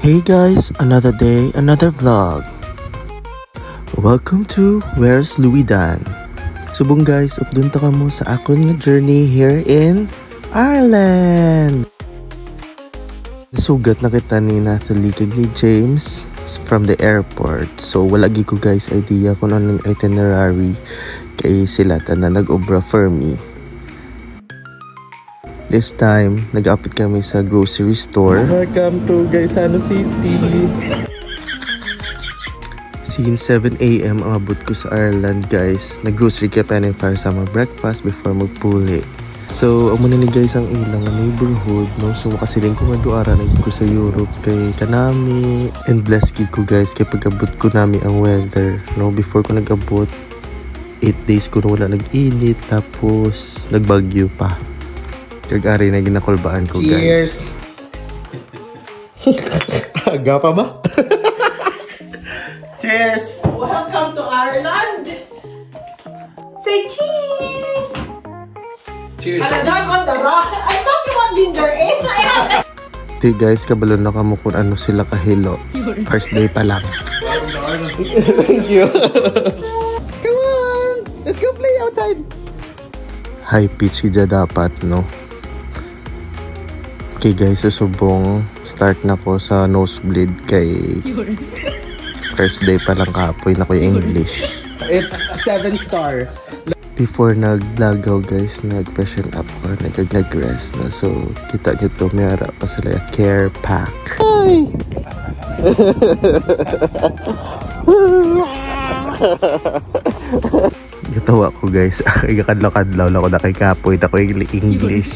Hey guys, another day, another vlog. Welcome to Where's Louis Dan. Subong guys, updunta ka mo sa akong nga journey here in Ireland. Sugat na kita ni Natalie kag ni James from the airport. So wala gi ko guys idea kung anong itinerary kay sila na nag-obra for me. This time, nag-upit kami sa grocery store. Welcome to Gaisano City. Since 7 AM ang abot ko sa Ireland guys. Nag-grocery ka pa para sa mga breakfast before magpuli. So, amo na ni guys ang ilang neighborhood, no? So, makasiling ko nga doara na ko sa Europe kay kanami. And bless ko guys kay pag-abot ko nami ang weather, no? Before ko nag-abot, 8 days ko na wala nag-init, tapos nagbagyo pa. Kag-ari na ginakulbaan ko guys. Cheers! Aga pa ba? Cheers! Welcome to Ireland! Say cheers! Cheers! And I want the rock. I thought you want ginger ale. Okay guys, kabalo na kamo kung ano sila kahilo. First day pa lang. Thank you! Come on! Let's go play outside! High pitch kaya dapat, no? Okay guys, susubong start na ko sa nosebleed kay first day pa lang kapoy na ko yung English. It's a 7-star. Before naglagaw guys, nag-freshen up ko, nag-rest na. So, kita nyo to, mayara pa sila yung care pack. Hi! Gatawa ko guys, ikakadlaw-kadlaw lang ako na kay kapoy na ko yung English.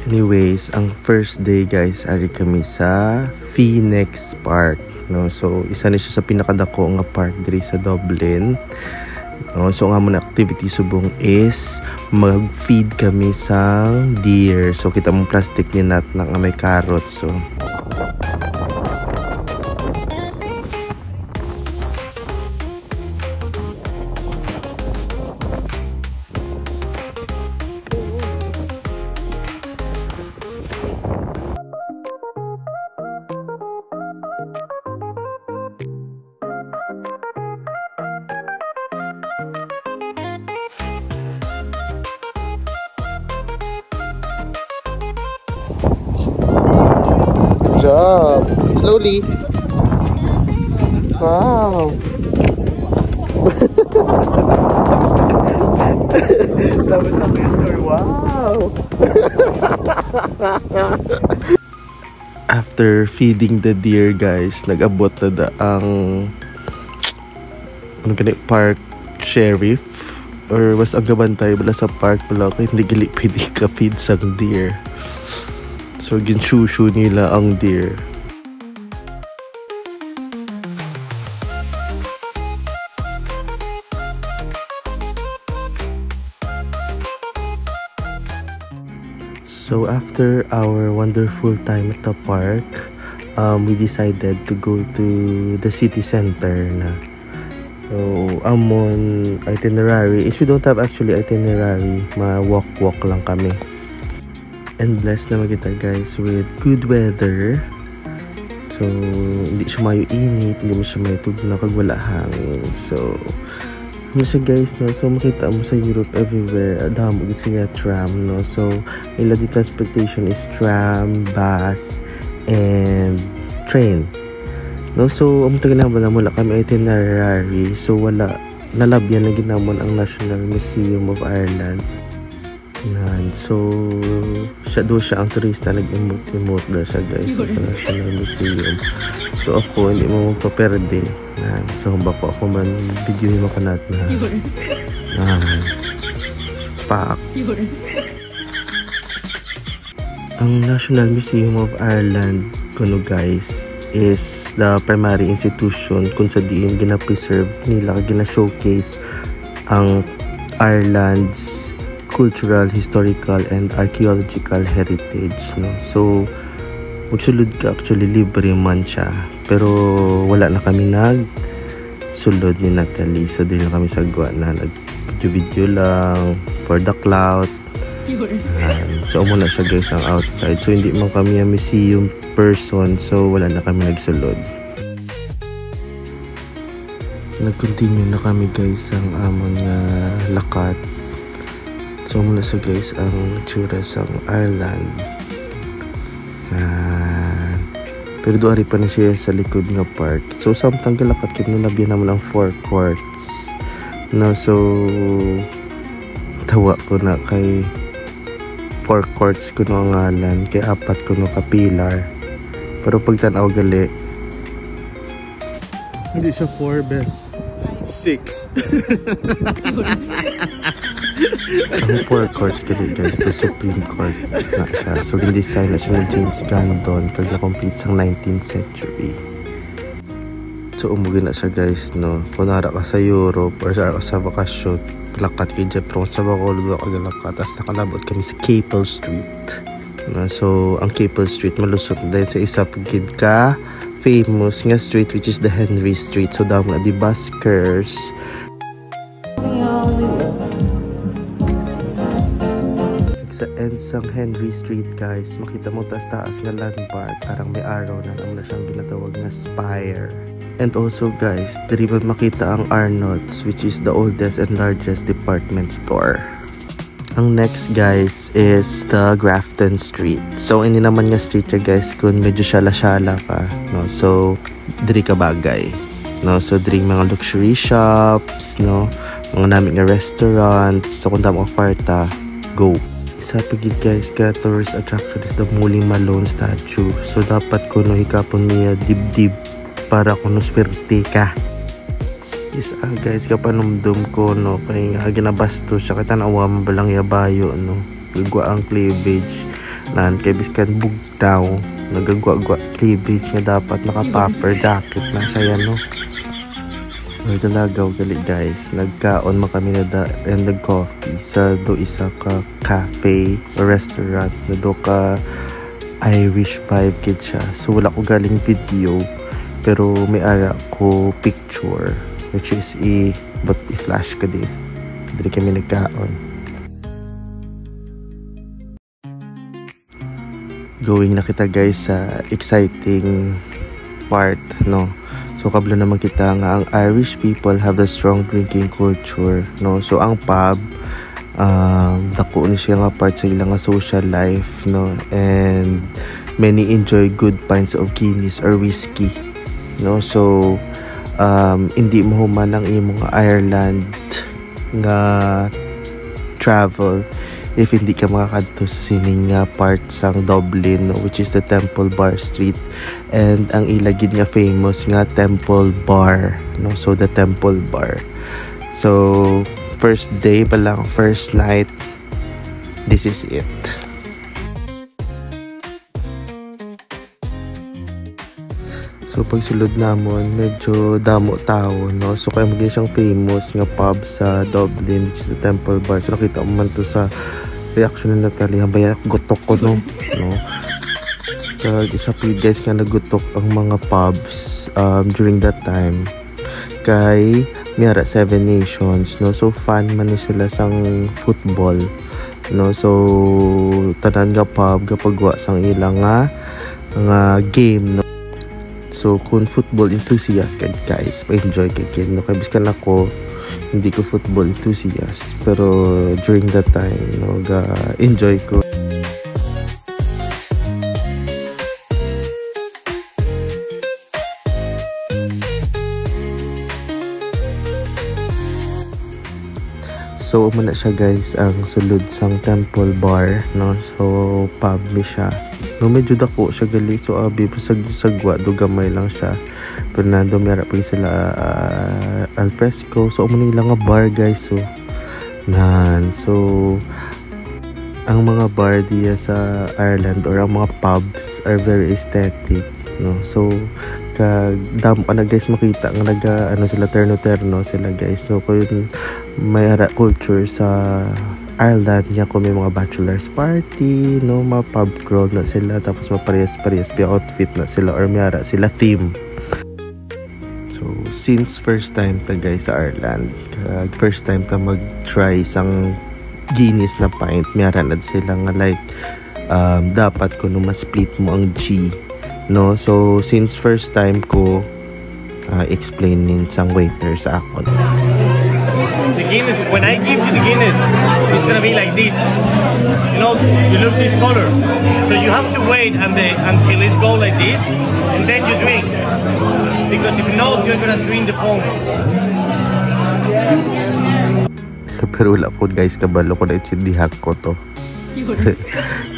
Anyways, ang first day guys, ari kami sa Phoenix Park, no? So, isa na siya sa pinakadako nga park diri sa Dublin. No? So, ang among activity subong is mag-feed kami sa deer. So, kita mong plastic ni Nat na may carrots. So, job. Slowly. Wow. Tapos ang story. Wow. After feeding the deer guys, nag-abot na ang ano ganit park sheriff or was ang gabantay bala sa park pala kay hindi gali pwede ka feed sa deer. So, ginshushu nila ang deer. So, after our wonderful time at the park, we decided to go to the city center na. So, amon itinerary is we don't have actually itinerary, ma-walk lang kami. And blessed naman kita guys with good weather. So, hindi siya mayo init, hindi mo siya mayo tugna kag wala hangin. So, ano siya guys, no? So, makita mo sa Europe everywhere, damo gid siya tram, no? So, ila di transportation is tram, bus, and train. No? So, tagal na wala kami itinerary. So, wala nalabyan na ginamon ang National Museum of Ireland. So, siya ang turista, nag-emote na siya guys sa National Museum. So, ako, hindi mo magpaperde. So, kung bako ako man, videohin mo ka na pak. Ang National Museum of Ireland, kuno guys, is the primary institution kung sa diin gina-preserve nila, gina-showcase ang Ireland's cultural, historical, and archaeological heritage, no? So, magsulod ka, actually libre man siya, pero wala na kami sulod ni Natalie, so din na kami sagwa na nag-video lang for the clout, So muna siya guys ang outside. So hindi man kami ang museum person, so wala na kami nagsulod. Nag-continue na kami guys ang amon nga lakat. So muna sa guys ang tsura sa Ireland. Pero doon pa na siya sa likod nga park. So samtang galakat kami nalabyan naman ang 4 courts. No, so tawa ko na kay 4 courts ko no ngalan, kay 4 ko no ka pilar. Pero pag tanaw gali, hindi siya 4 best. 6. Ang 4 courts gali guys, the Supreme Court na siya. So design na siya ni James Gandon kag na-complete sa 19th century. So umuwi na siya guys, no. Kung nara ka sa Europe or sa bakasyon, lakat kay Jepron sa Bacolod ako galakat. Tapos nakalabot kami sa Capel Street. So ang Capel Street malusot dahil sa isa pagkid ka famous nga street which is the Henry Street. So damo na di buskers. Sa end sang Henry Street guys, makita mo taas nga landmark, arang may araw na naman na siyang ginatawag na spire. And also guys, diri ba makita ang Arnott's which is the oldest and largest department store. Ang next guys is the Grafton Street. So ini naman nga street ya guys kung medyo syala-syala ka, no. So diri ka bagay, no. So diri mga luxury shops, no, mga namin nga restaurants. So kung damo kwarta, go. Isa pagid guys ka tourist attraction is the Muling Malone statue. So dapat kuno hikapon niya dibdib para kuno swerte ka. Is guys kapanumdum ko no kay nga ginabasto siya kay tanawa mabalang yabayo no. Gagwa ang cleavage nan kay biskan bugtaw nagagwa-gwa cleavage nga dapat naka-popper jacket na saya no. Nagdalagaw gali guys, nagkaon man kami na and nag-coffee sa do isa ka cafe or restaurant na do ka Irish vibe kid siya. So wala ko galing video pero may ara ko picture which is but i-flash ka din. Dili kami nagkaon. Going na kita guys sa exciting part, no. So kablo naman kita nga ang Irish people have a strong drinking culture, no. So ang pub dako ni siya nga part sa ilang social life, no, and many enjoy good pints of Guinness or whiskey, no. So hindi mo human ang imong Ireland nga travel if hindi ka makakadto sa sining part sang Dublin, no, which is the Temple Bar Street, and ang ilagid nga famous nga Temple Bar, no. So the Temple Bar, so first day pa lang, first night, this is it. So pagsulod namon medyo damo tao, no. So kaya maging siyang famous nga pub sa Dublin which is the Temple Bar. So nakita mo man to sa reaction ni Natalie habang gutok ko no. Kag isa pa guys nga nagutok ang mga pubs during that time kay miyara 7 Nations, no. So fan man ni sila sang football, no. So tanan nga pub kapag wa sang ilang nga game, no. So kung football enthusiast ka guys, pa-enjoy kay kid, no. Kay biskan ako hindi ko football enthusiast pero during that time, no, enjoy ko. So muna siya guys ang sulod sang Temple Bar, no. So pub ni siya, no, medyo dako siya gali. So abi sagwa do gamay lang siya pero nando miyara pa sila al fresco. So umano lang nga bar guys. So ang mga bar diya sa Ireland or ang mga pubs are very aesthetic, no. So damo ka na guys makita nga sila terno sila guys. So kung may ara culture sa Ireland nga kung may mga bachelor's party, no, mga pub crawl na sila tapos maparehas-parehas pi outfit na sila or may ara sila theme. So since first time ta guys sa Ireland, first time ta mag-try sang Guinness na pint. Meron na sila nga like dapat ko no ma-split mo ang G, no? So since first time ko explaining sang waiter sa ako. The Guinness, when I give you the Guinness, it's gonna be like this. You know, you look this color. So you have to wait until it go like this, and then you drink. Because if not, you're gonna drink the foam. Pero wala po guys, kabalo ko na itsindihan ko to.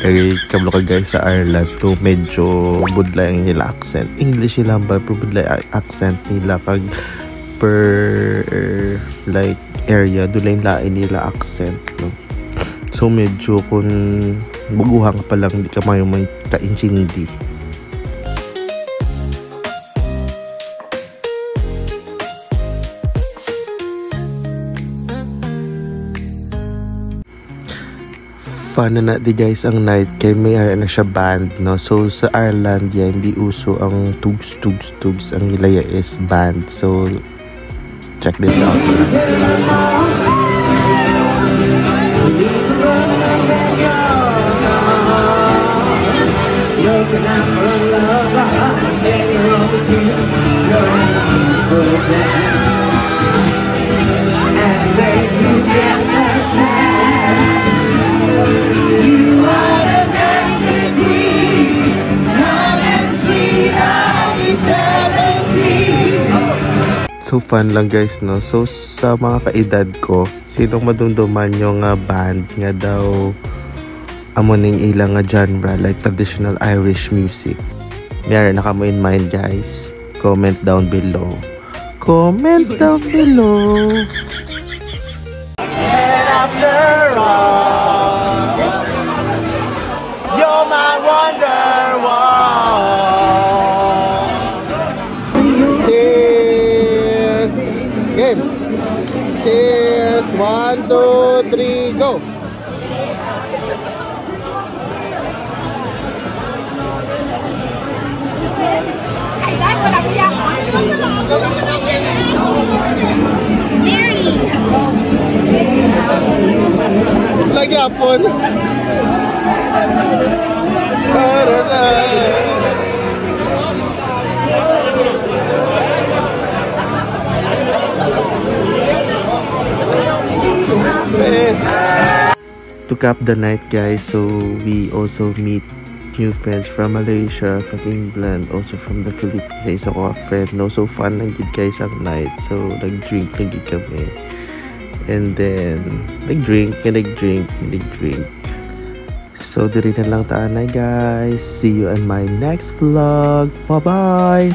Kaya kabalo ko guys sa Ireland to medyo budlay ang nila accent. English nila ba, pero budlay accent nila kag per like area dulay lain nila accent, no? So medyo kung baguhan ka pa lang hindi ka may kaintindi. Fun na di guys ang night kay may na siya band, no? So sa Ireland yan hindi uso ang tugs ang nilaya is band. So check this out. So fun lang guys, no? So sa mga kaedad ko, sinong madumduman yung band nga daw amoning ilang genre like traditional Irish music. Meron na kamo in mind guys. Comment down below. Comment down below. And after all, you're my wonderwall. Cheers! Game! Cheers! 1, 2, 3, go! Mary! Lagi apon! To cap the night guys, so we also meet new friends from Malaysia, from England, also from the Philippines. Isa ko a friend, no? So fun lang gid guys ang night. So nag-drink lang gid kami. And then nag-drink. So diri na lang taanay guys. See you in my next vlog. Bye-bye!